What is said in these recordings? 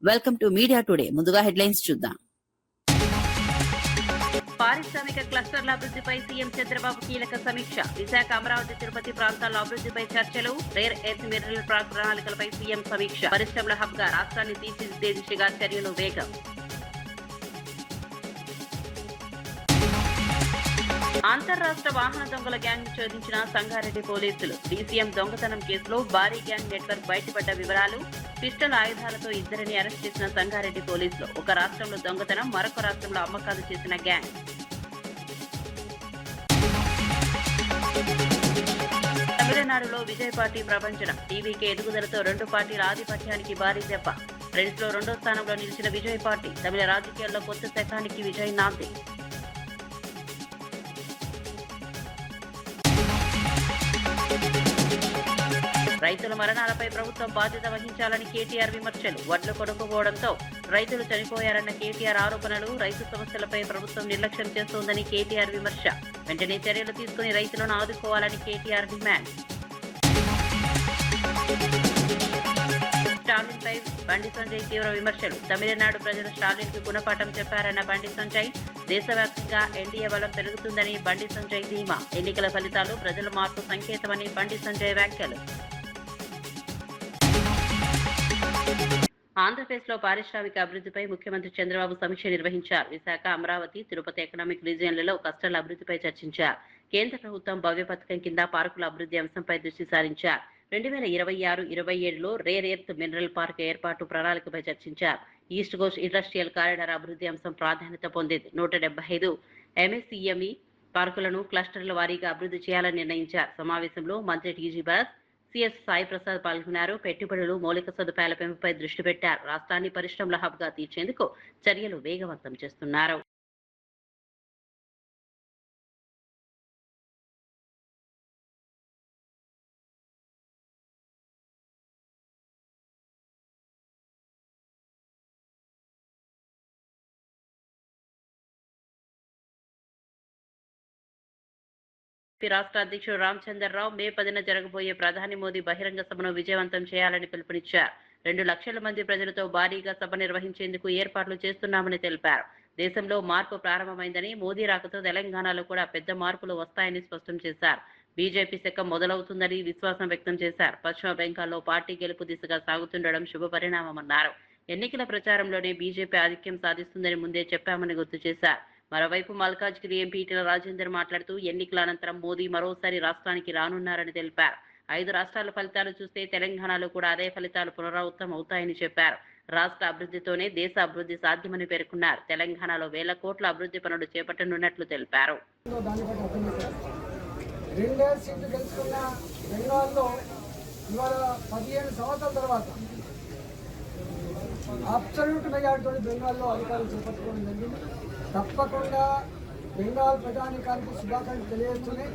Welcome to media today. ముందుగా headlines చూద్దాం. పారిశ్రామిక క్లస్టర్ల అభివృద్ధిపై సీఎం చంద్రబాబు కీలక సమీక్ష. విశాఖ, అమరావతి, తిరుపతి ప్రాంతాల అభివృద్ధిపై చర్చలు. రేర్ ఎర్త్ మినరల్ పార్క్ ప్రణాళికలపై సీఎం సమీక్ష. పరిశ్రమల హబ్ గా రాష్ట్రాన్ని తీర్చిదిద్దే దిశగా చర్యలు వేగం. అంతర్రాష్ట్ర వాహన దొంగల గ్యాంగ్ ఛేదించిన సంగారెడ్డి పోలీసులు. డీసీఎం దొంగతనం కేసులో భారీ గ్యాంగ్ నెట్వర్క్ బయటపడ్డ వివరాలు. పిస్టల్ ఆయుధాలతో ఇద్దరిని అరెస్ట్ చేసిన సంగారెడ్డి పోలీసులు. ఒక రాష్ట్రంలో దొంగతనం, మరొక రాష్ట్రంలో అమ్మకాలు చేసిన గ్యాంగ్. తమిళనాడులో విజయ్ పార్టీ ప్రపంచనం. టీవీకే ఎదుగుదలతో రెండు పార్టీల ఆధిపత్యానికి భారీ దెబ్బ. ఫ్రెండ్స్ లో 2వ స్థానంలో నిలిచిన విజయ్ పార్టీ. తమిళ రాజకీయాల్లో కొత్త శకానికి విజయ్ నాంది. రైతుల మరణాలపై ప్రభుత్వం బాధ్యత వహించాలని కేటీఆర్ విమర్శలు. వడ్లు కొనుక్కోవడంతో రైతులు చనిపోయారన్న కేటీఆర్ ఆరోపణలు. రైతు సమస్యలపై ప్రభుత్వం నిర్లక్ష్యం చేస్తోందని కేటీఆర్ విమర్శ. వెంటనే చర్యలు తీసుకుని రైతులను ఆదుకోవాలని కేటీఆర్ డిమాండ్. స్టాలిన్ పై బండి సంజయ్ తీవ్ర విమర్శలు. తమిళనాడు ప్రజలు స్టాలిన్ కు గుణపాఠం చెప్పారన్న బండి సంజయ్. దేశవ్యాప్తంగా ఎన్డీఏ బలం పెరుగుతుందని బండి సంజయ్ ధీమా. ఎన్నికల ఫలితాలు ప్రజల మార్పు సంకేతమని బండి సంజయ్ వ్యాఖ్యలు. ఆంధ్రప్రదేశ్లో పారిశ్రామిక అభివృద్ధిపై ముఖ్యమంత్రి చంద్రబాబు సమీక్ష నిర్వహించారు. విశాఖ, అమరావతి, తిరుపతి ఎకనామిక్ రీజియన్లలో క్లస్టర్ల అభివృద్ధిపై చర్చించారు. కేంద్ర ప్రభుత్వం భవ్య పథకం కింద పార్కుల అభివృద్ధి అంశంపై దృష్టి సారించారు. 2026-27లో రేర్ ఎర్త్ మినరల్ పార్క్ ఏర్పాటు ప్రణాళికపై చర్చించారు. ఈస్ట్ కోస్ట్ ఇండస్ట్రియల్ కారిడార్ అభివృద్ధి అంశం ప్రాధాన్యత పొందింది. 175 ఎంఎస్ఈఎంఈ పార్కులను క్లస్టర్ల వారీగా అభివృద్ధి చేయాలని నిర్ణయించారు. సమావేశంలో మంత్రి టీజీ భరత్, సిఎస్ సాయి ప్రసాద్ పాల్గొన్నారు. పెట్టుబడులు, మౌలిక సదుపాయాల పెంపుపై దృష్టి పెట్టారు. రాష్ట్రాన్ని పరిశ్రమల హబ్ గా తీర్చేందుకు చర్యలు వేగవంతం చేస్తున్నారు. రాష్ట్ర అధ్యక్షుడు రామచంద్రరావు మే 10న జరగబోయే ప్రధాని మోదీ బహిరంగ సభను విజయవంతం చేయాలని పిలుపునిచ్చారు. 2 లక్షల మంది ప్రజలతో భారీగా సభ నిర్వహించేందుకు ఏర్పాట్లు చేస్తున్నామని తెలిపారు. దేశంలో మార్పు ప్రారంభమైందని, మోదీ రాకతో తెలంగాణలో కూడా పెద్ద మార్పులు వస్తాయని స్పష్టం చేశారు. బీజేపీ శకం మొదలవుతుందని విశ్వాసం వ్యక్తం చేశారు. పశ్చిమ బెంగాల్లో పార్టీ గెలుపు దిశగా సాగుతుండడం శుభపరిణామమన్నారు. ఎన్నికల ప్రచారంలోనే బీజేపీ ఆధిక్యం సాధిస్తుందని ముందే చెప్పామని గుర్తు చేశారు. మరోవైపు మల్కాజ్గిరి ఎంపీ ఈటెల రాజేందర్ మాట్లాడుతూ ఎన్నికల అనంతరం మోదీ మరోసారి రాష్ట్రానికి రానున్నారని తెలిపారు. 5 రాష్ట్రాల ఫలితాలు చూస్తే తెలంగాణలో కూడా అదే ఫలితాలు పునరావృతం అవుతాయని చెప్పారు. రాష్ట్ర అభివృద్ధితోనే దేశ అభివృద్ధి సాధ్యమని పేర్కొన్నారు. తెలంగాణలో 1000 కోట్ల అభివృద్ధి పనులు చేపట్టనున్నట్లు తెలిపారు. అబ్సల్యూట్ మెజారిటీతో బెంగాల్లో అధికారం చేపట్టుకోవడం జరిగింది. తప్పకుండా బెంగాల్ ప్రజానికానికి శుభాకాంక్షలు తెలియజేస్తూనే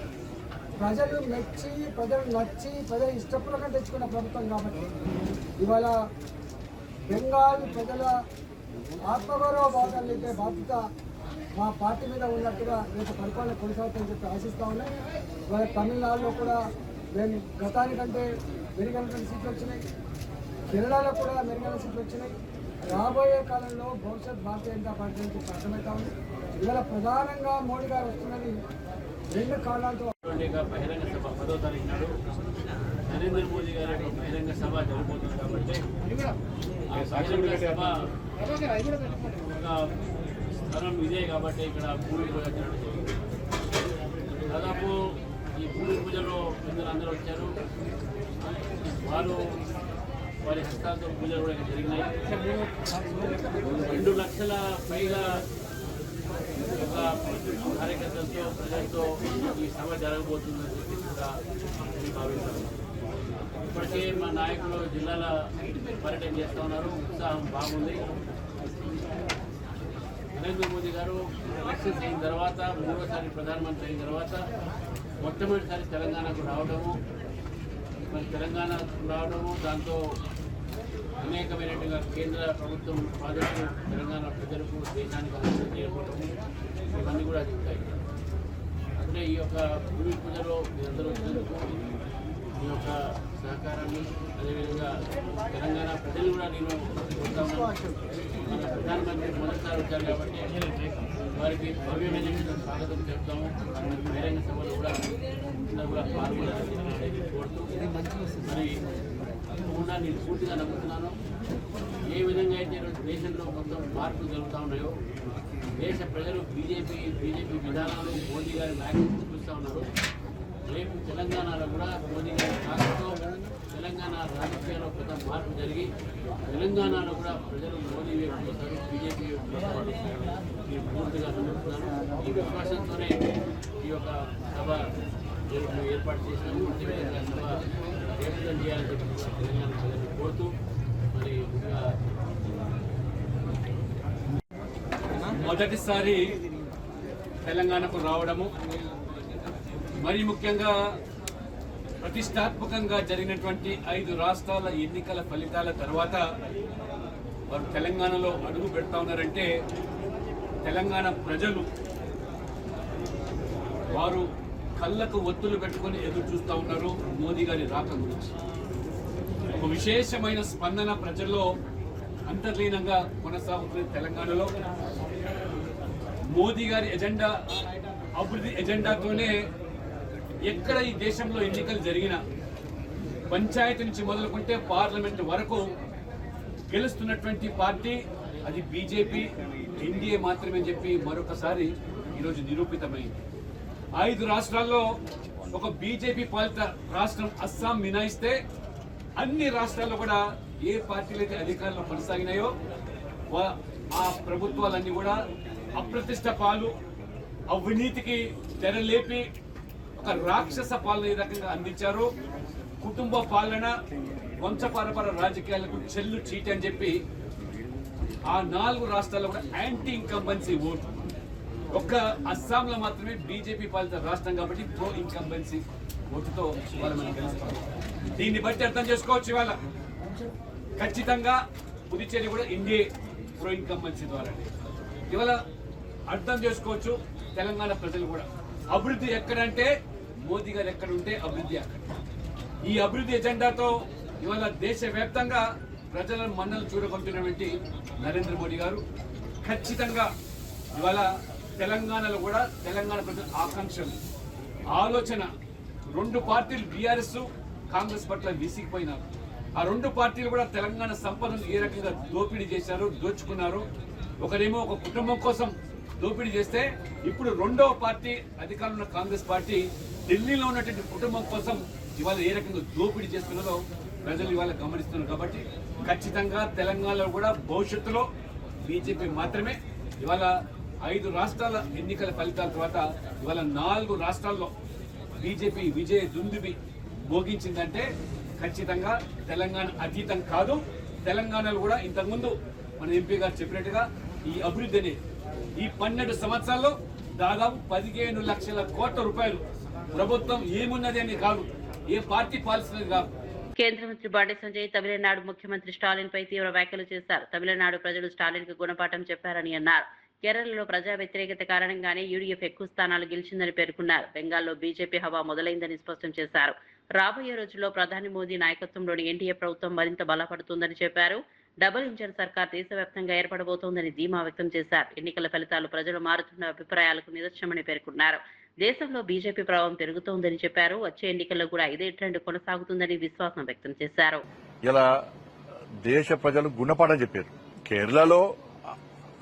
ప్రజలు మెచ్చి, ప్రజలు నచ్చి, ప్రజలు ఇష్టపూర్వకంగా తెచ్చుకున్న ప్రభుత్వం కాబట్టి ఇవాళ బెంగాల్ ప్రజల ఆత్మగౌరవ భాగాలు అయితే బాధ్యత మా పార్టీ మీద ఉన్నట్టుగా రేపు పరిపాలన కొనసాగుతుందని చెప్పి ఆశిస్తూ ఉన్నాయి. ఇవాళ తమిళనాడులో కూడా మేము గతానికంటే మెరుగైన సీట్లు వచ్చినాయి. కేరళలో కూడా మెరుగైన సీట్లు వచ్చినాయి. రాబోయే కాలంలో భవిష్యత్ భారతీయ జనతా పార్టీ నుంచి అర్థమవుతా ఉంది. ఇవాళ ప్రధానంగా మోడీ గారు వస్తున్నది 2 కారణాలతో. బహిరంగ సభ 10వ తారీఖు నాడు నరేంద్ర మోదీ గారి యొక్క బహిరంగ సభ జరగబోతుంది కాబట్టి ఆ బహిరంగ సభ స్థలం ఇదే కాబట్టి ఇక్కడ భూమి పూజ జరగడం జరిగింది. దాదాపు ఈ భూమి పూజలో అందరూ వచ్చారు. వారి హస్తాలతో పూజలు కూడా జరిగినాయి. 2 లక్షల పైగా కార్యకర్తలతో, ప్రజలతో ఈ సభ జరగబోతుందని చెప్పి కూడా భావిస్తాను. ఇప్పటికే మా నాయకులు జిల్లాల పర్యటన చేస్తూ ఉన్నారు. ఉత్సాహం బాగుంది. నరేంద్ర మోదీ గారు ఎలక్షన్స్ అయిన తర్వాత, 3వసారి ప్రధానమంత్రి అయిన తర్వాత మొట్టమొదటిసారి తెలంగాణకు రావడము, మరి తెలంగాణ రావడము, దాంతో అనేకమైనట్టుగా కేంద్ర ప్రభుత్వం ప్రాజెక్టు తెలంగాణ ప్రజలకు, దేశానికి అభివృద్ధి చేయకపోవడము ఇవన్నీ కూడా చెప్తాయి. అంటే ఈ యొక్క భూమి పూజలో మీరందరూ వచ్చినందుకు మీ యొక్క సహకారాన్ని అదేవిధంగా తెలంగాణ ప్రజలు కూడా నేను కోరుతా ఉన్నాను. మన ప్రధానమంత్రి మొదటిసారి వచ్చారు కాబట్టి వారికి భవ్యమైన స్వాగతం చెప్తాము. బహిరంగ సభలు కూడా అందరూ కూడా పాల్గొనాలని కోరుతూ మరి తప్పకుండా నేను పూర్తిగా నమ్ముతున్నాను. ఏ విధంగా అయితే ఈరోజు దేశంలో మొత్తం మార్పులు జరుగుతూ ఉన్నాయో, దేశ ప్రజలు బీజేపీ విధానాలు మోదీ గారి నాయకత్వం చూస్తూ ఉన్నారు. రేపు తెలంగాణలో కూడా మోదీ గారి నాయకత్వం తెలంగాణ రాజకీయాల్లో కొంత మార్పు జరిగి తెలంగాణలో కూడా ప్రజలు మోదీ వైపు వస్తారు, బీజేపీ వైపు వస్తారు. నేను పూర్తిగా నమ్ముతున్నాను. ఈ విశ్వాసంతోనే ఈ యొక్క సభ ఏర్పాటు చేసినాము. అదేవిధంగా సభ జయప్రదం చేయాలని చెప్పి తెలంగాణ ప్రజలను కోరుతూ మరి మొదటిసారి తెలంగాణకు రావడము, మరి ముఖ్యంగా ప్రతిష్టాత్మకంగా జరిగినటువంటి 5 రాష్ట్రాల ఎన్నికల ఫలితాల తర్వాత వారు తెలంగాణలో అడుగు పెడతా ఉన్నారంటే తెలంగాణ ప్రజలు వారు కళ్ళకు ఒత్తులు పెట్టుకొని ఎదురు చూస్తూ ఉన్నారు మోదీ గారి రాక గురించి. ఒక విశేషమైన స్పందన ప్రజల్లో అంతర్లీనంగా కొనసాగుతుంది. తెలంగాణలో మోదీ గారి ఎజెండా, అభివృద్ధి ఎజెండాతోనే ఎక్కడ ఈ దేశంలో ఎన్నికలు జరిగినా పంచాయతీ నుంచి మొదలుకుంటే పార్లమెంట్ వరకు గెలుస్తున్నటువంటి పార్టీ అది బీజేపీ, ఎన్డీఏ మాత్రమే చెప్పి మరొకసారి ఈరోజు నిరూపితమైంది. 5 రాష్ట్రాల్లో ఒక బీజేపీ పాలిత రాష్ట్రం అస్సాం మినాయిస్తే అన్ని రాష్ట్రాల్లో కూడా ఏ పార్టీలు అయితే అధికారంలో కొనసాగినాయో ఆ ప్రభుత్వాలన్నీ కూడా అప్రతిష్ట పాలు, అవినీతికి తెరలేపి ఒక రాక్షస పాలన ఈ రకంగా అందించారు. కుటుంబ పాలన, వంశపారపర రాజకీయాలకు చెల్లు చీటి అని చెప్పి ఆ 4 రాష్ట్రాల్లో కూడా యాంటీ ఇన్కంబెన్సీ ఓటు. ఒక్క అస్సాంలో మాత్రమే బీజేపీ పాలిత రాష్ట్రం కాబట్టి ప్రో ఇన్కంబెన్సీ ఓటుతో ఇవాళ మనం గెలుస్తాం. దీన్ని బట్టి అర్థం చేసుకోవచ్చు, ఇవాళ ఖచ్చితంగా పుదుచ్చేరి కూడా ఎన్డీఏ ప్రో ఇన్కంబెన్సీ ద్వారా ఇవాళ అర్థం చేసుకోవచ్చు. తెలంగాణ ప్రజలు కూడా అభివృద్ధి ఎక్కడంటే మోదీ గారు ఎక్కడ ఉంటే అభివృద్ధి అక్కడ. ఈ అభివృద్ధి ఎజెండాతో ఇవాళ దేశవ్యాప్తంగా ప్రజలను మన్నలు చూడగొంటున్నటువంటి నరేంద్ర మోడీ గారు ఖచ్చితంగా ఇవాళ తెలంగాణలో కూడా తెలంగాణ ప్రజల ఆకాంక్షలు, ఆలోచన 2 పార్టీలు బీఆర్ఎస్, కాంగ్రెస్ పట్ల విసిగిపోయినారు. ఆ 2 పార్టీలు కూడా తెలంగాణ సంపదను ఏ రకంగా దోపిడీ చేశారు, దోచుకున్నారు. ఒకరేమో ఒక కుటుంబం కోసం దోపిడీ చేస్తే ఇప్పుడు 2వ పార్టీ అధికారంలో ఉన్న కాంగ్రెస్ పార్టీ ఢిల్లీలో ఉన్నటువంటి కుటుంబం కోసం ఇవాళ ఏ రకంగా దోపిడీ చేస్తున్నదో ప్రజలు ఇవాళ గమనిస్తున్నారు. కాబట్టి ఖచ్చితంగా తెలంగాణలో కూడా భవిష్యత్తులో బీజేపీ మాత్రమే. ఇవాళ 5 రాష్ట్రాల ఎన్నికల ఫలితాల తర్వాత ఇవాళ 4 రాష్ట్రాల్లో బీజేపీ విజయ దుందుబి మోగించిందంటే ఖచ్చితంగా తెలంగాణ అతీతం కాదు. తెలంగాణలో కూడా ఇంతకుముందు మన ఎంపీ గారు చెప్పినట్టుగా ఈ అభివృద్ధి అనేది ఈ 12 సంవత్సరాల్లో దాదాపు 15 లక్షల కోట్ల రూపాయలు ప్రభుత్వం ఏమున్నది అని కాదు, ఏ పార్టీ పాలిస్తున్నది కాదు. కేంద్ర మంత్రి బండి సంజయ్ తమిళనాడు ముఖ్యమంత్రి స్టాలిన్ పై తీవ్ర వ్యాఖ్యలు చేశారు. తమిళనాడు ప్రజలు స్టాలిన్ కు గుణపాఠం చెప్పారని అన్నారు. కేరళలో ప్రజా వ్యతిరేకత కారణంగానే యూడీఎఫ్ ఎక్కువ స్థానాలు గెలిచిందని పేర్కొన్నారు. బెంగాల్లో బీజేపీ హవా మొదలైందని స్పష్టం చేశారు. రాబోయే రోజుల్లో ప్రధాని మోదీ నాయకత్వంలోని ఎన్డీఏ ప్రభుత్వం మరింత బలపడుతుందని చెప్పారు. డబుల్ ఇంజన్ సర్కార్ దేశవ్యాప్తంగా ఏర్పడబోతోందని ధీమా వ్యక్తం చేశారు. ఎన్నికల ఫలితాలు ప్రజలు మారుతున్న అభిప్రాయాలకు నిదర్శనమని పేర్కొన్నారు. దేశంలో బీజేపీ ప్రభావం పెరుగుతోందని చెప్పారు. వచ్చే ఎన్నికల్లో కూడా ఇదే ట్రెండ్ కొనసాగుతుందని విశ్వాసం వ్యక్తం చేశారు. ఇలా దేశ ప్రజలు గుణపాఠం చెప్పారు. కేరళలో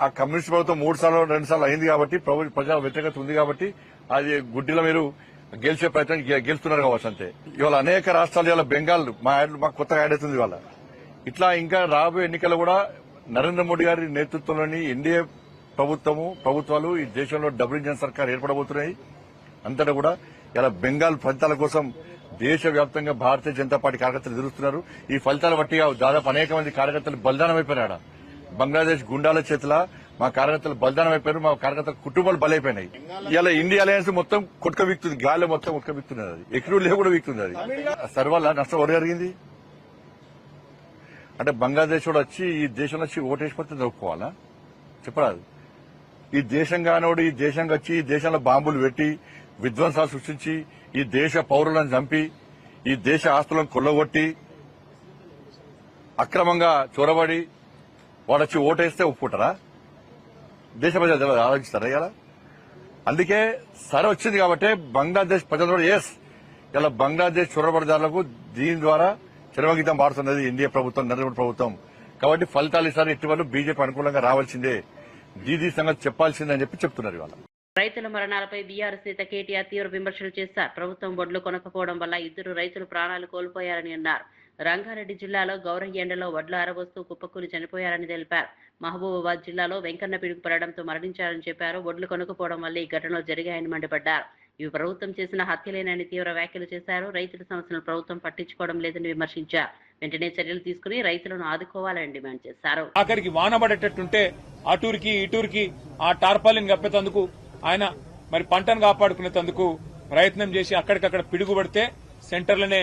ఆ కమ్యూనిస్ట్ ప్రభుత్వం 3 సార్లు 2 సార్లు అయింది కాబట్టి ప్రజా వ్యతిరేకత ఉంది కాబట్టి అది గుడ్డిలో మీరు గెలిచే ప్రయత్నం గెలుస్తున్నారు కావచ్చు అంతే. ఇవాళ అనేక రాష్ట్రాలు, ఇవాళ బెంగాల్ మాకు కొత్తగా యాడ్ అవుతుంది. ఇవాళ ఇట్లా ఇంకా రాబోయే ఎన్నికలు కూడా నరేంద్ర మోడీ గారి నేతృత్వంలోని ఎన్డీఏ ప్రభుత్వాలు ఈ దేశంలో డబుల్ ఇంజన్ సర్కార్ ఏర్పడబోతున్నాయి. అంతటా కూడా ఇలా బెంగాల్ ఫలితాల కోసం దేశవ్యాప్తంగా భారతీయ జనతా పార్టీ కార్యకర్తలు ఎదురుస్తున్నారు. ఈ ఫలితాలు బట్టి దాదాపు అనేక మంది కార్యకర్తలు బలిదానం అయిపోయినాడు. బంగ్లాదేశ్ గుండాల చేతుల మా కార్యకర్తలు బలిదానం అయిపోయారు. మా కార్యకర్తల కుటుంబాలు బలైపోయినాయి. ఇలా ఇండియా అలయన్స్ మొత్తం కొట్టుక వీక్తుంది, గాలి మొత్తం కొట్టుక వీక్తున్నది. అది ఎక్కడూ లేవు కూడా వీక్తుంది. అది సర్వల్ల నష్టం ఎవరు జరిగింది అంటే బంగ్లాదేశ్ కూడా వచ్చి ఈ దేశంలో వచ్చి ఓటేసిపోతే నొప్పుకోవాలా చెప్పరాదు. ఈ దేశం కానోడు ఈ దేశంగా వచ్చి ఈ దేశంలో బాంబులు పెట్టి విధ్వంసాలు సృష్టించి ఈ దేశ పౌరులను చంపి ఈ దేశ ఆస్తులను కొల్లగొట్టి అక్రమంగా చొరబడి వాడొచ్చి ఓటేస్తే ఒప్పుకుంటారా? దేశ ప్రజలు ఆలోచిస్తారా ఇలా? అందుకే సరే వచ్చింది కాబట్టి బంగ్లాదేశ్ ప్రజలు కూడా ఇలా బంగ్లాదేశ్ చొరబడిదారులకు దీని ద్వారా చరమగీతం పాడుతున్నది ఇండియా ప్రభుత్వం, నరేంద్ర మోడీ ప్రభుత్వం. కాబట్టి ఫలితాలు ఈసారి ఎట్టి వాళ్ళు బీజేపీ అనుకూలంగా రావాల్సిందే, దీదీ సంగతి చెప్పాల్సిందే అని చెప్తున్నారు ఇవాళ. రైతుల మరణాలపై బీఆర్ఎస్ నేత కేటీఆర్ తీవ్ర విమర్శలు చేశారు. ప్రభుత్వం వడ్లు కొనకపోవడం వల్ల 2 రైతులు ప్రాణాలు కోల్పోయారని అన్నారు. రంగారెడ్డి జిల్లాలో గౌరయ్య ఎండలో వడ్లు ఆరబోస్తూ కుప్పకూలి చనిపోయారని తెలిపారు. మహబూబాబాద్ జిల్లాలో వెంకన్న పిడుగు పడడంతో మరణించారని చెప్పారు. వడ్లు కొనకపోవడం వల్ల ఈ ఘటనలు జరిగాయని మండిపడ్డారు. ఇవి ప్రభుత్వం చేసిన హత్యలేనని తీవ్ర వ్యాఖ్యలు చేశారు. రైతుల సమస్యలను ప్రభుత్వం పట్టించుకోవడం లేదని విమర్శించారు. వెంటనే చర్యలు తీసుకుని రైతులను ఆదుకోవాలని డిమాండ్ చేశారు. ఆఖరికి వానబడేటట్టుంటే అటూరికి ఇటూరికి ఆ టార్పాలిన్ కప్పేందుకు ఆయన మరి పంటను కాపాడుకునేందుకు ప్రయత్నం చేసి అక్కడికక్కడ పిడుగుపడితే సెంటర్లోనే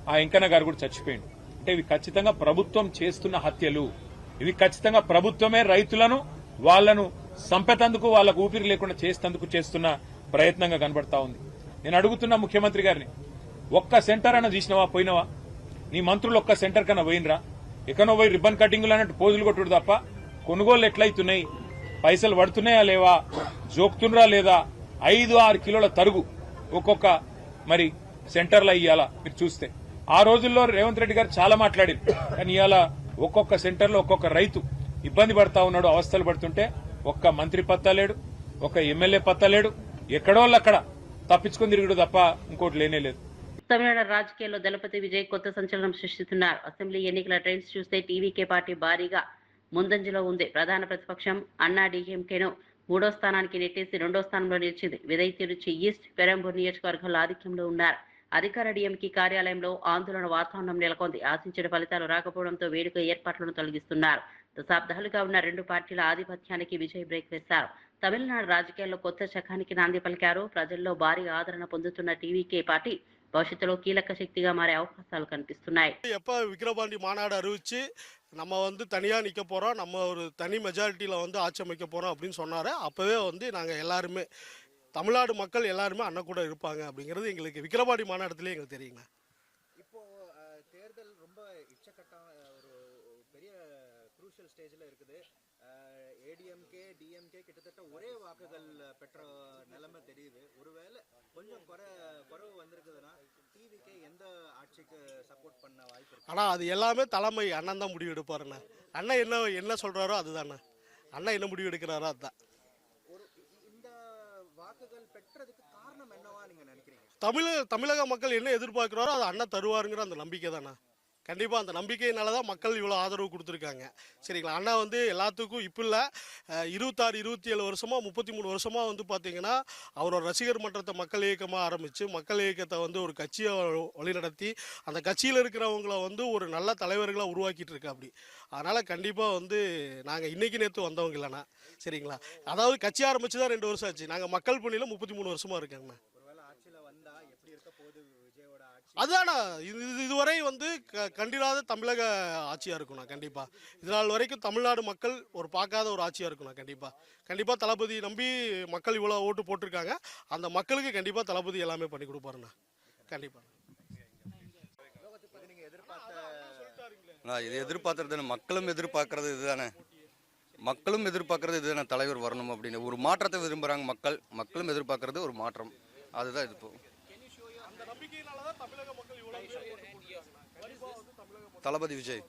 ఆ వెంకన్న గారు కూడా చచ్చిపోయింది. అంటే ఇవి ఖచ్చితంగా ప్రభుత్వం చేస్తున్న హత్యలు. ఇవి ఖచ్చితంగా ప్రభుత్వమే రైతులను వాళ్లను సంపేతందుకు వాళ్లకు ఊపిరి లేకుండా చేసేందుకు చేస్తున్న ప్రయత్నంగా కనబడతా ఉంది. నేను అడుగుతున్నా ముఖ్యమంత్రి గారిని, ఒక్క సెంటర్ అన్న తీసినవా, పోయినవా? నీ మంత్రులు ఒక్క సెంటర్ కన్నా పోయినరా? ఎక్కడో పోయి రిబ్బన్ కటింగులు అన్నట్టు పోజులు కొట్టుడు తప్ప కొనుగోలు ఎట్లయితున్నాయి, పైసలు పడుతున్నాయా లేవా, జోక్తుండ్రా లేదా, 5-6 కిలోల తరుగు ఒక్కొక్క మరి సెంటర్లో ఇయ్యాలా? మీరు చూస్తే ఆ రోజుల్లో రేవంత్ రెడ్డి గారు చాలా మాట్లాడారు, కానీ ఇవాళ ఒక్కొక్క సెంటర్లో ఒక్కొక్క రైతు ఇబ్బంది పడతా ఉన్నాడు, అవస్థలు పడుతుంటే ఒక్క మంత్రి పత్తా లేడు, ఒక ఎమ్మెల్యే పత్తా లేడు, ఎక్కడోళ్ళు అక్కడ తప్పించుకుని తిరుగుడు తప్ప ఇంకోటి లేనే లేదు. తమిళనాడు రాజకీయాల్లో దళపతి విజయ్ కొత్త సంచలనం సృష్టిస్తున్నారు. అసెంబ్లీ ఎన్నికల ట్రెండ్స్ చూస్తే టీవీకే పార్టీ భారీగా ముందంజలో ఉంది. ప్రధాన ప్రతిపక్షం అన్నా డీఎంకేను 3వ స్థానానికి నెట్టేసి 2వ స్థానంలో నిలిచింది. విజయ్ తిరుచి ఈస్ట్, పెరంబూర్ నియోజకవర్గాల్లో ఆధిక్యంలో ఉన్నారు. అధికార డీఎంకే కార్యాలయంలో ఆందోళన వాతావరణం నెలకొంది. ఆశించిన ఫలితాలు రాకపోవడంతో వేడుక ఏర్పాట్లను తొలగిస్తున్నారు. దశాబ్దాలుగా ఉన్న 2 పార్టీల ఆధిపత్యానికి విజయ్ బ్రేక్ వేశారు. తమిళనాడు రాజకీయాల్లో కొత్త శకానికి నాంది పలికారు. ప్రజల్లో భారీ ఆదరణ పొందుతున్న టీవీకే పార్టీ భవిష్యత్తులో కీలక శక్తిగా మారే అవకాశాలు కనిపిస్తున్నాయి. எப்போ விக்கிரவாண்டி மாநாடு அறிவிச்சு நம்ம தனியாக நிற்க போகிறோம், நம்ம ஒரு தனி மெஜாரிட்டியில் ஆட்சி அமைக்க போகிறோம் அப்படின்னு சொன்னார். அப்போவே நாங்கள் எல்லாருமே தமிழ்நாடு மக்கள் எல்லாருமே அண்ணன் கூட இருப்பாங்க அப்படிங்கிறது எங்களுக்கு விக்கிரவாண்டி மாநாட்டத்திலே எங்களுக்கு தெரியுங்க. இப்போ தேர்தல் ரொம்ப இச்சக்கட்டம், ஒரு பெரிய குரூஷியல் ஸ்டேஜில் இருக்குது. ஏடிஎம்கே டிஎம்கே கிட்டத்தட்ட ஒரே வாக்குகள் பெற்ற நிலைமை தெரியுது. ஒருவேளை கொஞ்சம் குறைவு வந்திருக்குதுன்னா டிவிக்கு எந்த ஆட்சிக்கு சப்போர்ட் பண்ண வாய்ப்பு இருக்கு? ஆனால் அது எல்லாமே தலைமை அண்ணன் தான் முடிவு எடுப்பாருண்ணே. அண்ணன் என்ன சொல்கிறாரோ அதுதானே, அண்ணன் என்ன முடிவு எடுக்கிறாரோ அதுதான். இந்த வாக்குகள் பெற்றதுக்கு காரணம் என்னவா நீங்க நினைக்கிறீங்க? தமிழக மக்கள் என்ன எதிர்பார்க்கிறாரோ அதை அண்ணன் தருவாருங்கிற அந்த நம்பிக்கை தானே. கண்டிப்பாக அந்த நம்பிக்கையினால தான் மக்கள் இவ்வளோ ஆதரவு கொடுத்துருக்காங்க. சரிங்களா? அண்ணா எல்லாத்துக்கும் இப்போ இல்லை, 26-27 வருஷமாக 33 வருஷமாக பார்த்தீங்கன்னா அவரோட ரசிகர் மன்றத்தை மக்கள் இயக்கமாக ஆரம்பித்து மக்கள் இயக்கத்தை ஒரு கட்சியை வழிநடத்தி அந்த கட்சியில் இருக்கிறவங்கள ஒரு நல்ல தலைவர்களாக உருவாக்கிட்டு இருக்கா அப்படி. அதனால் கண்டிப்பாக நாங்கள் இன்றைக்கி நேற்று வந்தவங்க இல்லைண்ணா. சரிங்களா? அதாவது கட்சி ஆரம்பித்து தான் 2 வருஷம் ஆச்சு. நாங்கள் மக்கள் பணியில் 33 வருஷமாக இருக்கேங்கண்ணா. அதுதானா இதுவரை கண்டிராத தமிழக ஆட்சியாக இருக்கும்ண்ணா. கண்டிப்பாக இது நாள் வரைக்கும் தமிழ்நாடு மக்கள் பார்க்காத ஒரு ஆட்சியாக இருக்கும்ண்ணா. கண்டிப்பாக தளபதி நம்பி மக்கள் இவ்வளோ ஓட்டு போட்டிருக்காங்க. அந்த மக்களுக்கு கண்டிப்பாக தளபதி எல்லாமே பண்ணி கொடுப்பாருண்ணா. கண்டிப்பாக இது எதிர்பார்க்கறது மக்களும் எதிர்பார்க்கறது இதுதானே. மக்களும் எதிர்பார்க்கறது இதுதானே, தலைவர் வரணும் அப்படின்னு ஒரு மாற்றத்தை விரும்புகிறாங்க மக்கள். மக்களும் எதிர்பார்க்கறது ஒரு மாற்றம், அதுதான் இது. தளபதி விஜய்,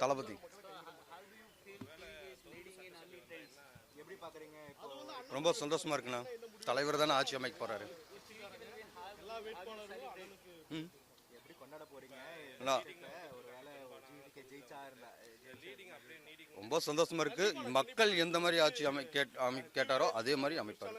தளபதி ரொம்ப சந்தோஷமா இருக்குண்ணா. தலைவர் தானே ஆட்சி அமைக்க போறாரு. ரொம்ப சந்தோஷமா இருக்கு. மக்கள் எந்த மாதிரி ஆட்சி கேட்டாரோ அதே மாதிரி அமைப்பாரு.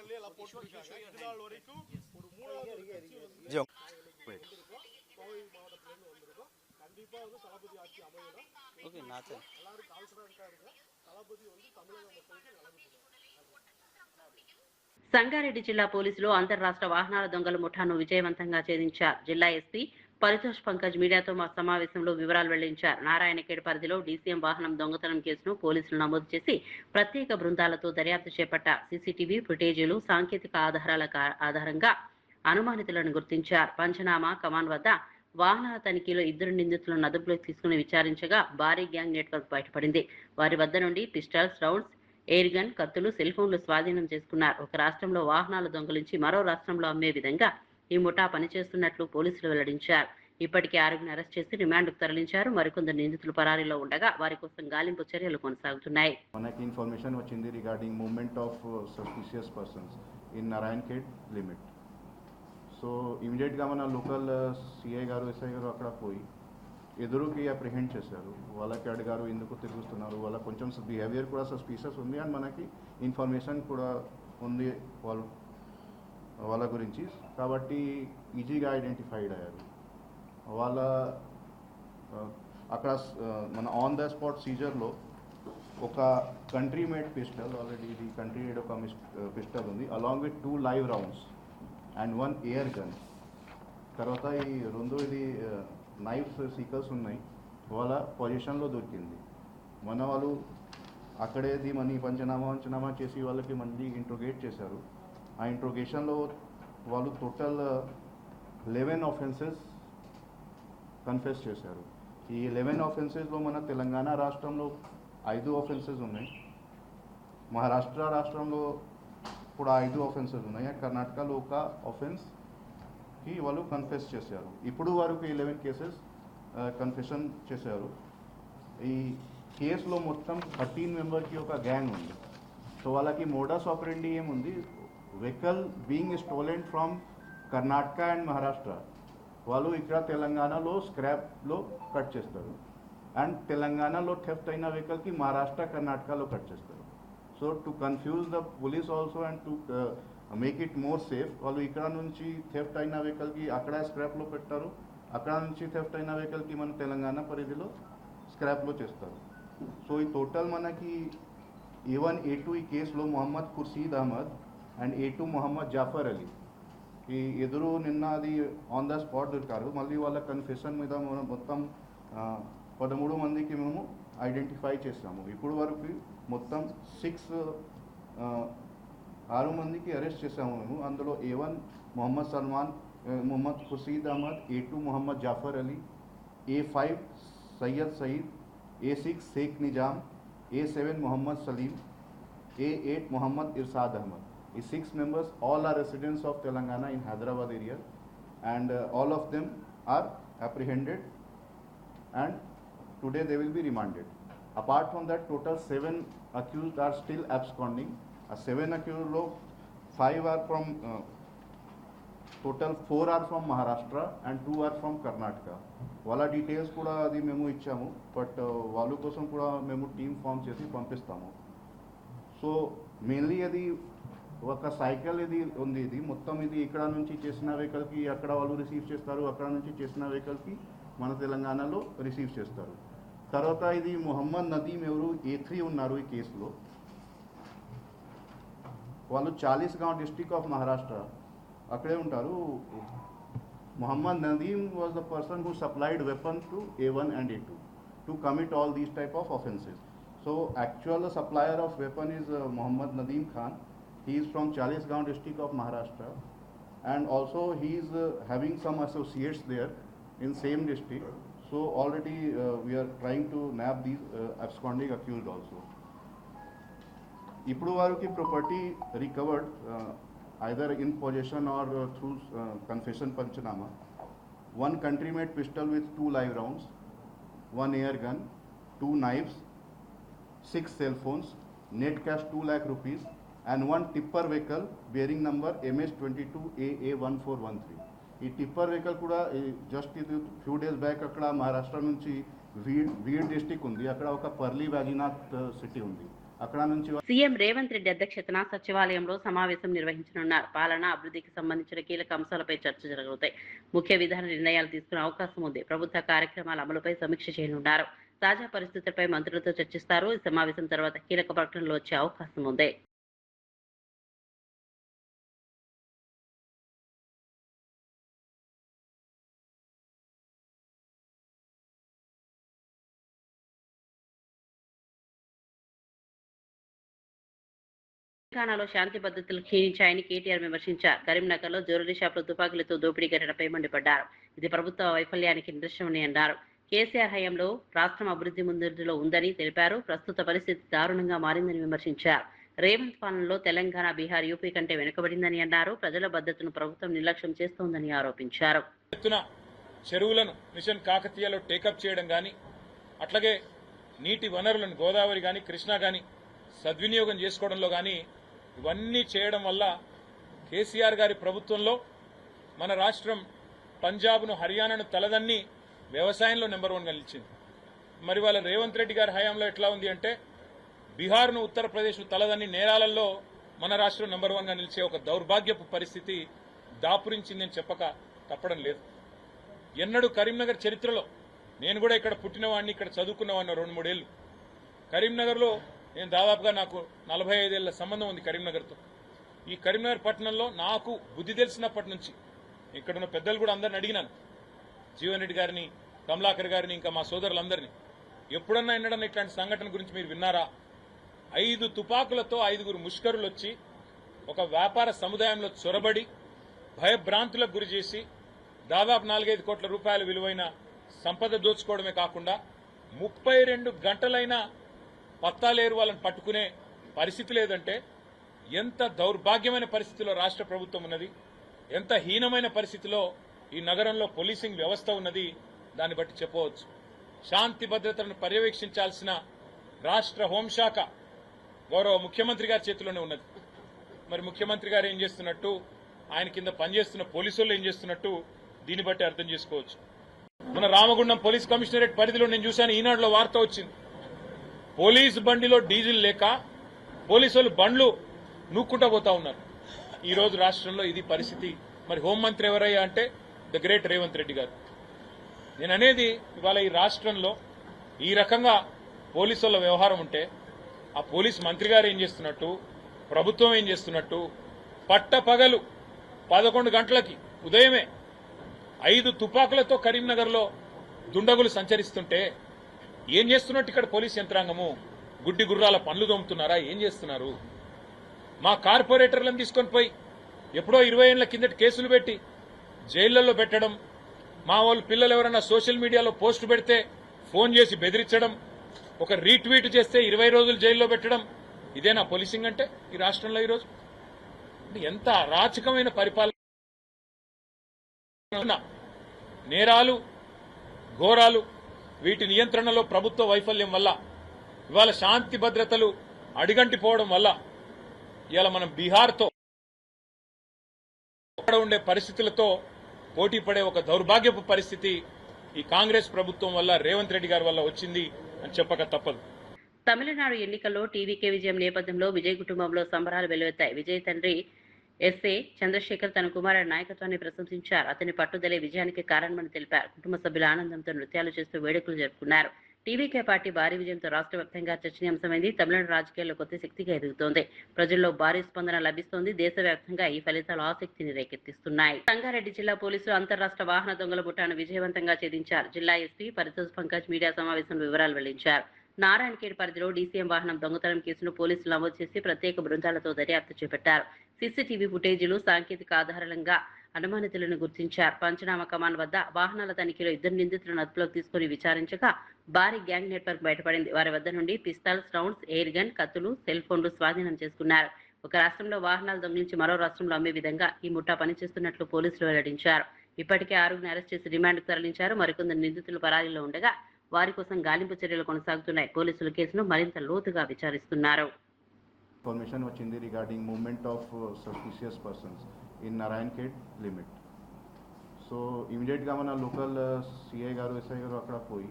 సంగారెడ్డి జిల్లా పోలీసులు అంతర్రాష్ట్ర వాహనాల దొంగల ముఠాను విజయవంతంగా ఛేదించారు. జిల్లా ఎస్పీ పరితోష్ పంకజ్ మీడియాతో సమావేశంలో వివరాలు వెల్లడించారు. నారాయణఖేడ్ పరిధిలో డీసీఎం వాహనం దొంగతనం కేసును పోలీసులు నమోదు చేసి ప్రత్యేక బృందాలతో దర్యాప్తు చేపట్టారు. సీసీటీవీ ఫుటేజీలు, సాంకేతిక ఆధారాల ఆధారంగా అనుమానితులను గుర్తించారు. పంచనామా కమాన్ వద్ద వాహనాల తనిఖీలో 2 నిందితులను అదుపులోకి తీసుకుని విచారించగా భారీ గ్యాంగ్ నెట్వర్క్ బయటపడింది. వారి వద్ద నుండి పిస్టల్స్, రౌండ్స్, ఎయిర్ గన్, కత్తులు, సెల్ ఫోన్లు స్వాధీనం చేసుకున్నారు. ఒక రాష్ట్రంలో వాహనాలు దొంగిలించి మరో రాష్ట్రంలో అమ్మే విధంగా ఈ ముఠా పనిచేస్తున్నట్లు పోలీసులు వెల్లడించారు. ఇప్పటికే 6గురిని అరెస్ట్ చేసి రిమాండ్కు తరలించారు. మరికొందరు నిందితులు పరారీలో ఉండగా వారి కోసం గాలింపు చర్యలు కొనసాగుతున్నాయి. మనకి ఇన్ఫర్మేషన్ వచ్చింది regarding movement of suspicious persons in Narayankhed limit. So ఇమీడియట్గా మన లోకల్ సిఐ గారు, ఎస్ఐ గారు అక్కడ పోయి ఎదురుకి అప్రిహెండ్ చేశారు. వాళ్ళకి అడిగారు ఎందుకు తిరుగుతున్నారు, వాళ్ళ కొంచెం బిహేవియర్ కూడా సస్పీషియస్ ఉంది అండ్ మనకి ఇన్ఫర్మేషన్ కూడా ఉంది వాళ్ళ గురించి. కాబట్టి ఈజీగా ఐడెంటిఫైడ్ అయ్యారు. వాళ్ళ అక్కడ మన ఆన్ ద స్పాట్ సీజర్లో ఒక కంట్రీ మేడ్ పిస్టల్, ఆల్రెడీ ఇది కంట్రీ మేడ్ ఒక పిస్టల్ ఉంది, along with 2 live rounds and 1 air gun. తర్వాత ఈ 2 ఇది నైఫ్స్, సీకల్స్ ఉన్నాయి, వాళ్ళ పొజిషన్లో దొరికింది. మన వాళ్ళు అక్కడేది మనీ పంచనామా చేసి వాళ్ళకి మళ్ళీ ఇంట్రోగేట్ చేశారు. ఆ ఇంట్రోగేషన్లో వాళ్ళు టోటల్ 11 ఆఫెన్సెస్ కన్ఫెస్ చేశారు. ఈ 11 ఆఫెన్సెస్లో మన తెలంగాణ రాష్ట్రంలో 5 ఆఫెన్సెస్ ఉన్నాయి, మహారాష్ట్ర రాష్ట్రంలో కూడా 5 ఆఫెన్సెస్ ఉన్నాయి, కర్ణాటకలో ఒక ఆఫెన్స్కి వాళ్ళు కన్ఫెస్ చేశారు. ఇప్పుడు వరకు 11 కేసెస్ కన్ఫెషన్ చేశారు. ఈ కేసులో మొత్తం 13 మెంబర్కి ఒక గ్యాంగ్ ఉంది. సో వాళ్ళకి మోడస్ ఆపరెండి ఏముంది, vehicle being stolen from Karnataka and Maharashtra, వాళ్ళు ఇక్కడ తెలంగాణలో స్క్రాప్లో కట్ చేస్తారు అండ్ తెలంగాణలో థెఫ్ట్ అయిన వెహికల్కి మహారాష్ట్ర, కర్ణాటకలో కట్ చేస్తారు. So to confuse the police also and to make it more safe, వాళ్ళు ఇక్కడ నుంచి థెఫ్ట్ అయిన వెహికల్కి అక్కడ స్క్రాప్లో పెట్టారు, అక్కడ నుంచి థెఫ్ట్ అయిన వెహికల్కి మన తెలంగాణ పరిధిలో స్క్రాప్లో చేస్తారు. సో ఈ టోటల్ మనకి A1, A2 ఈ కేసులో మొహమ్మద్ ఖుర్షీద్ అహ్మద్ అండ్ A2 మొహమ్మద్ జాఫర్ అలీ ఈ ఎదురు నిన్న అది ఆన్ ద స్పాట్ దొరికారు. మళ్ళీ వాళ్ళ కన్ఫెషన్ మీద మనం మొత్తం 13 మందికి మేము ఐడెంటిఫై చేస్తాము. ఇప్పుడు వరకు మొత్తం 6 మందికి అరెస్ట్ చేసాము మేము. అందులో A1 Mohammed Salman, Mohammed Khurshid Ahmed, A2 Mohammed Jafar Ali, A5 Syed Saeed, A6 Sheikh Nizam, A7 Mohammed Saleem, A8 Mohammed Irshad Ahmed. These 6 members all are residents of Telangana in Hyderabad area and all of them are apprehended and today they will be remanded. Apart from that, total 7 accused are still absconding. 7 accused lo 5 are from total 4 are from Maharashtra and 2 are from Karnataka. Wala details kuda adi memu ichamu but valu kosam kuda memu team form chesi pampistamu. So mainly adi ఒక cycle ఇది ఉంది, ఇది మొత్తం ఇది ఇక్కడ నుంచి చేసిన వెహికల్కి అక్కడ వాళ్ళు రిసీవ్ చేస్తారు, అక్కడ నుంచి చేసిన వెహికల్కి మన తెలంగాణలో రిసీవ్ చేస్తారు. తర్వాత ఇది మొహమ్మద్ నదీం ఎవరు A3 ఉన్నారు ఈ కేసులో, వాళ్ళు చాలీస్గావ్ డిస్ట్రిక్ట్ ఆఫ్ మహారాష్ట్ర అక్కడే ఉంటారు. Mohammed Nadeem was the person who supplied weapon to A1 and A2 to commit all these type of offences. So actual supplier of weapon is Mohammed Nadeem Khan. He is from Chalisgaon district of Maharashtra and also he is having some associates there in same district. So already we are trying to nab these absconding accused also. Ippudu varuki property recovered either in possession or through confession panchanama. 1 country made pistol with 2 live rounds, 1 air gun, 2 knives, 6 cell phones, net cash 2 lakh rupees and 1 tipper vehicle bearing number MS22AA1413. ఈ tipper vehicle కూడా just ఇది few days back అక్కడ మహారాష్ట్ర నుంచి weed district ఉంది, అక్కడ ఒక Palri వాజినాథ్ city ఉంది, అక్కడ నుంచి సీఎం రేవంత్ రెడ్డి అధ్యక్షతన సచివాలయంలో సమావేశం నిర్వహించనున్నారు. పాలన అభివృద్ధికి సంబంధించిన కీలక అంశాలపై చర్చ జరుగుతాయి. ముఖ్య విధాన నిర్ణయాలు తీసుకునే అవకాశం ఉంది. ప్రభుత్వ కార్యక్రమాల అమలుపై సమీక్ష చేయనున్నారు. తాజా పరిస్థితులపై మంత్రులతో చర్చిస్తారు. ఈ సమావేశం తర్వాత కీలక ప్రకటనలు వచ్చే అవకాశం ఉంది. తెలంగాణలో శాంతి భద్రతలు క్షీణించాయని కేటీఆర్ విమర్శించారు. కరీంనగర్లో జ్యువెలరీ షాపులో తుపాకులతో దోపిడీ ఘటనపై మండిపడ్డారు. ఇది ప్రభుత్వ వైఫల్యానికి నిదర్శనమని అన్నారు. కేసీఆర్ హయాంలో రాష్ట్రం అభివృద్ధి ముందంజలో ఉందని తెలిపారు. ప్రస్తుత పరిస్థితి దారుణంగా మారిందని విమర్శించారు. రేవంత్ పాలనలో తెలంగాణ, బీహార్, యూపీ కంటే వెనుకబడిందని అన్నారు. ప్రజల భద్రతను ప్రభుత్వం నిర్లక్ష్యం చేస్తోందని ఆరోపించారు. చెరువులను మిషన్ కాకతీయలో టేకప్ చేయడం గాని, అట్లాగే నీటి వనరులను గోదావరి గాని, కృష్ణా గాని సద్వినియోగం చేసుకోవడంలో గాని ఇవన్నీ చేయడం వల్ల కేసీఆర్ గారి ప్రభుత్వంలో మన రాష్ట్రం పంజాబ్ను, హర్యానాను తలదన్ని వ్యవసాయంలో నెంబర్ 1గా నిలిచింది. మరి వాళ్ళ రేవంత్ రెడ్డి గారి హయాంలో ఎట్లా ఉంది అంటే బీహార్ను, ఉత్తరప్రదేశ్ను తలదన్ని నేరాలలో మన రాష్ట్రం నెంబర్ 1గా నిలిచే ఒక దౌర్భాగ్యపు పరిస్థితి దాపురించిందని చెప్పక తప్పడం లేదు. ఎన్నడూ కరీంనగర్ చరిత్రలో, నేను కూడా ఇక్కడ పుట్టినవాడిని, ఇక్కడ చదువుకున్నవాడిని 2-3 ఏళ్ళు. కరీంనగర్లో నేను దాదాపుగా నాకు 45 ఏళ్ల సంబంధం ఉంది కరీంనగర్తో. ఈ కరీంనగర్ పట్టణంలో నాకు బుద్ధి తెలిసినప్పటి నుంచి ఇక్కడున్న పెద్దలు కూడా అందరిని అడిగినాను, జీవన్ రెడ్డి గారిని, కమలాకర్ గారిని, ఇంకా మా సోదరులందరినీ, ఎప్పుడన్నా ఎన్నడన్నా ఇట్లాంటి సంఘటన గురించి మీరు విన్నారా? 5 తుపాకులతో 5గురు ముష్కరులు వచ్చి ఒక వ్యాపార సముదాయంలో చొరబడి భయభ్రాంతులకు గురి చేసి దాదాపు 4-5 కోట్ల రూపాయల విలువైన సంపద దోచుకోవడమే కాకుండా 32 గంటలైనా పత్తాలేరు వాళ్ళని పట్టుకునే పరిస్థితి లేదంటే ఎంత దౌర్భాగ్యమైన పరిస్థితిలో రాష్ట్ర ప్రభుత్వం ఉన్నది, ఎంత హీనమైన పరిస్థితిలో ఈ నగరంలో పోలీసింగ్ వ్యవస్థ ఉన్నది, దాన్ని బట్టి చెప్పవచ్చు. శాంతి భద్రతలను పర్యవేక్షించాల్సిన రాష్ట్ర హోంశాఖ గౌరవ ముఖ్యమంత్రి గారి చేతిలోనే ఉన్నది. మరి ముఖ్యమంత్రి గారు ఏం చేస్తున్నట్టు, ఆయన కింద పనిచేస్తున్న పోలీసులు ఏం చేస్తున్నట్టు దీన్ని బట్టి అర్థం చేసుకోవచ్చు. మన రామగుండం పోలీస్ కమిషనరేట్ పరిధిలో నేను చూశాను, ఈనాడులో వార్త వచ్చింది. పోలీసు బండిలో డీజిల్ లేక పోలీసు వాళ్ళు బండ్లు నూక్కుంటా పోతా ఉన్నారు. ఈ రోజు రాష్ట్రంలో ఇది పరిస్థితి. మరి హోంమంత్రి ఎవరయ్యా అంటే ద గ్రేట్ రేవంత్ రెడ్డి గారు. నేను అనేది ఇవాళ ఈ రాష్ట్రంలో ఈ రకంగా పోలీసుల వ్యవహారం ఉంటే ఆ పోలీస్ మంత్రి గారు ఏం చేస్తున్నట్టు, ప్రభుత్వం ఏం చేస్తున్నట్టు, పట్టపగలు 11 గంటలకి ఉదయమే 5 తుపాకులతో కరీంనగర్లో దుండగులు సంచరిస్తుంటే ఏం చేస్తున్నట్టు ఇక్కడ పోలీస్ యంత్రాంగము? గుడ్డి గుర్రాల పనులు దొమ్ముతున్నారా? ఏం చేస్తున్నారు? మా కార్పొరేటర్లను తీసుకొని పోయి ఎప్పుడో 20 ఏళ్ల కిందటి కేసులు పెట్టి జైళ్లలో పెట్టడం, మా వాళ్ళు పిల్లలు ఎవరైనా సోషల్ మీడియాలో పోస్టు పెడితే ఫోన్ చేసి బెదిరించడం, ఒక రీట్వీట్ చేస్తే 20 రోజులు జైల్లో పెట్టడం, ఇదేనా పోలీసింగ్ అంటే ఈ రాష్ట్రంలో ఈరోజు? ఎంత అరాచకమైన పరిపాలన! నేరాలు, ఘోరాలు, వీటి నియంత్రణలో ప్రభుత్వ వైఫల్యం వల్ల, ఇవాళ శాంతి భద్రతలు అడిగంటిపోవడం వల్ల ఇవాళ మనం బీహార్తో ఉండే పరిస్థితులతో పోటీ పడే ఒక దౌర్భాగ్యపు పరిస్థితి ఈ కాంగ్రెస్ ప్రభుత్వం వల్ల, రేవంత్ రెడ్డి గారి వల్ల వచ్చింది అని చెప్పక తప్పదు. తమిళనాడు ఎన్నికల్లో టీవీకే విజయం నేపథ్యంలో విజయ్ కుటుంబంలో సంబరాలు వెల్లువెత్తాయి. విజయ్ తండ్రి ఎస్ఏ చంద్రశేఖర్ తన కుమారుడి నాయకత్వాన్ని ప్రశంసించారు. అతని పట్టుదలే విజయానికి కారణమని తెలిపారు. కుటుంబ సభ్యుల ఆనందంతో నృత్యాలు చేస్తూ వేడుకలు జరుపుకున్నారు. టీవీకే పార్టీ భారీ విజయంతో రాష్ట్ర వ్యాప్తంగా చర్చనీయాంశమైంది. తమిళనాడు రాజకీయాల్లో కొత్త శక్తిగా ఎదుగుతోంది. ప్రజల్లో భారీ స్పందన లభిస్తోంది. దేశవ్యాప్తంగా ఈ ఫలితాలు ఆసక్తిని రేకెత్తిస్తున్నాయి. సంగారెడ్డి జిల్లా పోలీసులు అంతర్రాష్ట్ర వాహన దొంగల ముఠాను విజయవంతంగా ఛేదించారు. జిల్లా ఎస్పీ పరితోష్ పంకజ్ మీడియా సమావేశంలో వివరాలు వెల్లడించారు. నారాయణఖేడ్ పరిధిలో డీసీఎం వాహనం దొంగతనం కేసును పోలీసులు నమోదు చేసి ప్రత్యేక బృందాలతో దర్యాప్తు చేపట్టారు. సీసీటీవీ ఫుటేజీలు, సాంకేతిక ఆధారాలంగా అనుమానితులను గుర్తించారు. పంచనామా కమాన్ వద్ద వాహనాల తనిఖీలో 2 నిందితులను అదుపులోకి తీసుకుని విచారించగా భారీ గ్యాంగ్ నెట్వర్క్ బయటపడింది. వారి వద్ద నుండి పిస్తాల్స్, రౌండ్స్, ఎయిర్ గన్, కత్తులు, సెల్ ఫోన్లు స్వాధీనం చేసుకున్నారు. ఒక రాష్ట్రంలో వాహనాలు దొంగిలించి మరో రాష్ట్రంలో అమ్మే విధంగా ఈ ముఠా పనిచేస్తున్నట్లు పోలీసులు వెల్లడించారు. ఇప్పటికే 6గురిని అరెస్ట్ చేసి రిమాండ్కు తరలించారు. మరికొందరు నిందితులు పరారీలో ఉండగా వారి కోసం గాలింపు చర్యలు కొనసాగుతున్నాయి. పోలీసులు కేసును మరింత లోతుగా విచారిస్తున్నారు. ఇన్ఫర్మేషన్ వచ్చింది regarding movement of suspicious persons in Narayankhed limit. So ఇమీడియట్గా మన లోకల్ సిఐ గారు, ఎస్ఐ గారు అక్కడ పోయి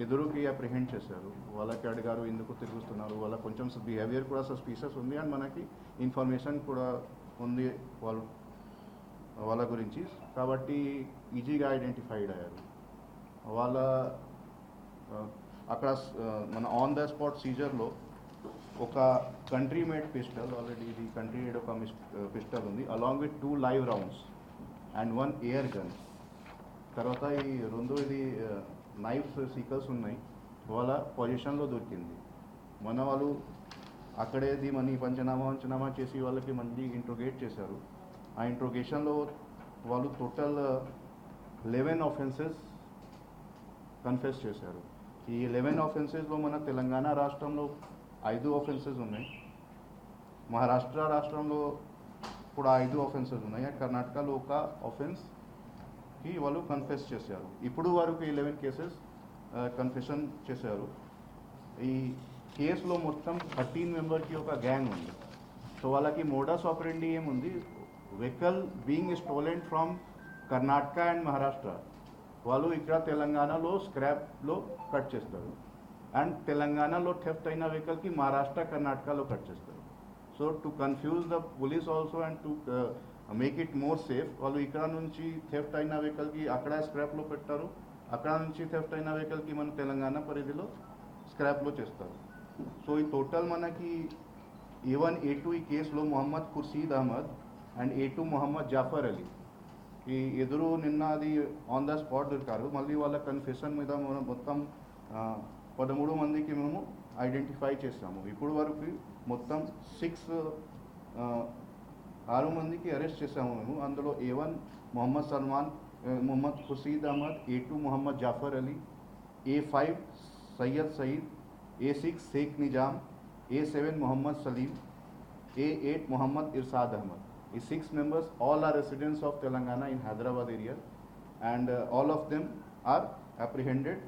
ఎదురుకి అప్రిహెండ్ చేశారు. వాళ్ళకి అడిగారు ఎందుకు తిరుగుతున్నారు, వాళ్ళ కొంచెం బిహేవియర్ కూడా సస్పిషియస్ ఉంది అండ్ మనకి ఇన్ఫర్మేషన్ కూడా ఉంది వాళ్ళ గురించి. కాబట్టి ఈజీగా ఐడెంటిఫైడ్ అయ్యారు. వాళ్ళ అక్కడ మన ఆన్ ద స్పాట్ సీజర్లో ఒక కంట్రీ మేడ్ పిస్టల్, ఆల్రెడీ ఇది కంట్రీ మేడ్ ఒక పిస్టల్ ఉంది, along with 2 live rounds and 1 air gun. తర్వాత ఈ 2 ఇది నైఫ్స్, సీకల్స్ ఉన్నాయి, వాళ్ళ పొజిషన్లో దొరికింది. మన వాళ్ళు అక్కడేది మనీ పంచనామా చేసి వాళ్ళకి మళ్ళీ ఇంట్రోగేట్ చేశారు. ఆ ఇంట్రోగేషన్లో వాళ్ళు టోటల్ 11 ఆఫెన్సెస్ కన్ఫెస్ చేశారు. ఈ 11 ఆఫెన్సెస్లో మన తెలంగాణ రాష్ట్రంలో 5 ఆఫెన్సెస్ ఉన్నాయి, మహారాష్ట్ర రాష్ట్రంలో కూడా 5 ఆఫెన్సెస్ ఉన్నాయి, కర్ణాటకలో ఒక ఆఫెన్స్కి వాళ్ళు కన్ఫెస్ చేశారు. ఇప్పుడు వరకు 11 కేసెస్ కన్ఫెషన్ చేశారు. ఈ కేసులో మొత్తం 13 మెంబర్కి ఒక గ్యాంగ్ ఉంది. సో వాళ్ళకి మోడస్ ఆపరెండి ఏముంది, vehicle being stolen from Karnataka and Maharashtra, వాళ్ళు ఇక్కడ తెలంగాణలో స్క్రాప్లో కట్ చేస్తారు, అండ్ తెలంగాణలో థెఫ్ట్ అయిన వెహికల్కి మహారాష్ట్ర కర్ణాటకలో కట్ చేస్తారు. So to confuse the police also and to make it more safe, వాళ్ళు ఇక్కడ నుంచి థెఫ్ట్ అయిన వెహికల్కి అక్కడ స్క్రాప్లో పెట్టారు, అక్కడ నుంచి థెఫ్ట్ అయిన వెహికల్కి మన తెలంగాణ పరిధిలో స్క్రాప్లో చేస్తారు. సో ఈ టోటల్ మనకి A1 A2 ఈ కేసులో మొహమ్మద్ ఖుర్షీద్ అహ్మద్ అండ్ A2 మొహమ్మద్ జాఫర్ అలీ ఈ ఎదురు నిన్న అది ఆన్ ద స్పాట్ దొరికారు. మళ్ళీ వాళ్ళ కన్ఫెషన్ మీద మనం మొత్తం 13 మందికి మేము ఐడెంటిఫై చేస్తాము. ఇప్పుడు వరకు మొత్తం 6 మందికి అరెస్ట్ చేసాము మేము. అందులో A1 Mohammed Salman Mohammed Khurshid Ahmed, A2 Mohammed Jafar Ali, A5 Syed Saeed, A6 Sheikh Nizam, A7 Mohammed Saleem, A8 Mohammed Irshad Ahmed. ఈ 6 members all are residents of Telangana in Hyderabad area, and all of them are apprehended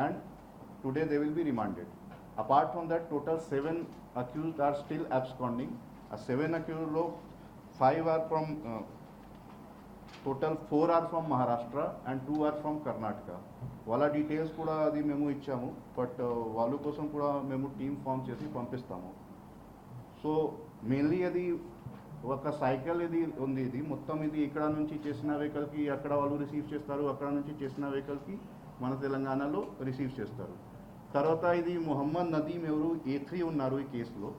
and today they will be remanded. Apart from that, total 7 accused are still absconding. 7 accused lo 5 are from total 4 are from Maharashtra and 2 are from Karnataka. వాళ్ళ details కూడా అది మేము ఇచ్చాము, but వాళ్ళ కోసం కూడా మేము team form చేసి పంపిస్తాము. సో మెయిన్లీ అది ఒక సైకిల్ ఇది ఉంది, ఇది మొత్తం ఇది ఇక్కడ నుంచి చేసిన వెహికల్కి అక్కడ వాళ్ళు రిసీవ్ చేస్తారు, అక్కడ నుంచి చేసిన వెహికల్కి మన తెలంగాణలో రిసీవ్ చేస్తారు. తర్వాత ఇది మొహమ్మద్ నదీం ఎవరు A3 ఉన్నారు ఈ కేసులో,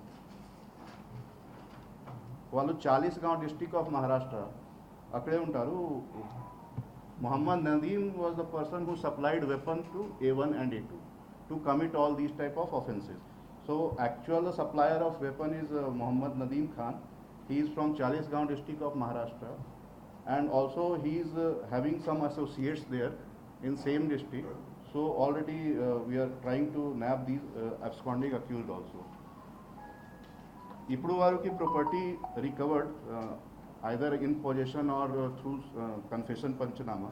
వాళ్ళు చాలీస్గావ్ డిస్ట్రిక్ట్ ఆఫ్ మహారాష్ట్ర అక్కడే ఉంటారు. Mohammed Nadeem was the person who supplied weapon to A1 and A2 to commit all these type of offenses. So actual supplier of weapon is Mohammed Nadeem Khan. He is from Chalisgaon district of Maharashtra, and also he is having some associates there in same district. So already we are trying to nab these absconding accused also. Ippudu varuki property recovered either in possession or through confession panchanama.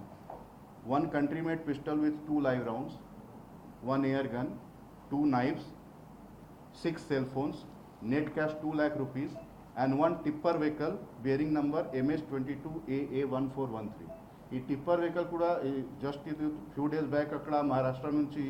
1 country-made pistol with 2 live rounds, 1 air gun, 2 knives, 6 cell phones, net cash 2 lakh rupees, and 1 tipper vehicle bearing number MS22AA1413. ఈ tipper vehicle కూడా just ఇది few days back అక్కడ మహారాష్ట్ర నుంచి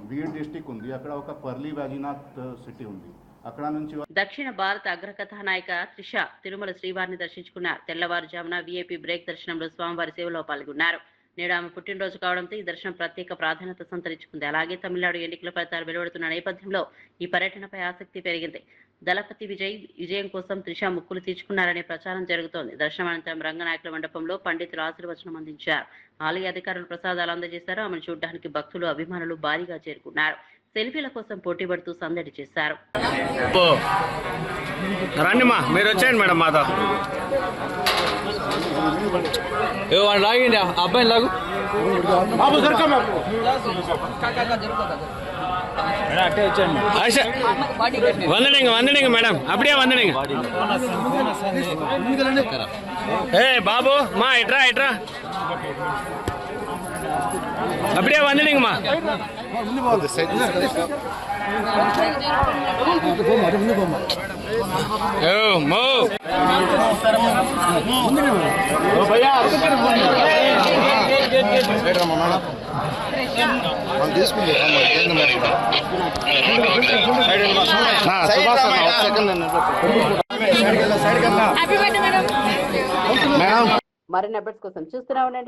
weed district ఉంది, అక్కడ ఒక Palri వాజినాథ్ city ఉంది, అక్కడ నుంచి. దక్షిణ భారత అగ్రకథానాయిక త్రిష తిరుమల శ్రీవారిని దర్శించుకున్నారు. తెల్లవారుజామున VIP బ్రేక్ దర్శనంలో స్వామివారి సేవలో పాల్గొన్నారు. నేడు ఆమె పుట్టినరోజు కావడంతో ఈ దర్శనం ప్రత్యేక ప్రాధాన్యత సంతరించుకుంది. అలాగే తమిళనాడు ఎన్నికల ఫలితాలు వెలువడుతున్న నేపథ్యంలో ఈ పర్యటనపై ఆసక్తి పెరిగింది. దళపతి విజయం కోసం త్రిష ముక్కులు తీర్చుకున్నారనే ప్రచారం జరుగుతోంది. దర్శనం అనంతరం రంగనాయకుల మండపంలో పండితులు ఆశీర్వచనం అందించారు. ఆలయ అధికారులు ప్రసాదాలు అందజేశారు. ఆమెను చూడడానికి భక్తులు అభిమానులు భారీగా చేరుకున్నారు. సెల్ఫీల కోసం పోటీ పడుతూ సందడి చేశారు. రండిమా, మీరు వచ్చేయండి మేడం మాతో. లాగండి అబ్బాయి లాగు. వందనింగ మేడం, అప్పుడే వందనింగ. ఏ బాబు మా ఇట్రా அப்படியே வந்துடுங்கம்மா. మరిన్ని అప్డేట్స్ కోసం చూస్తూనే ఉండండి.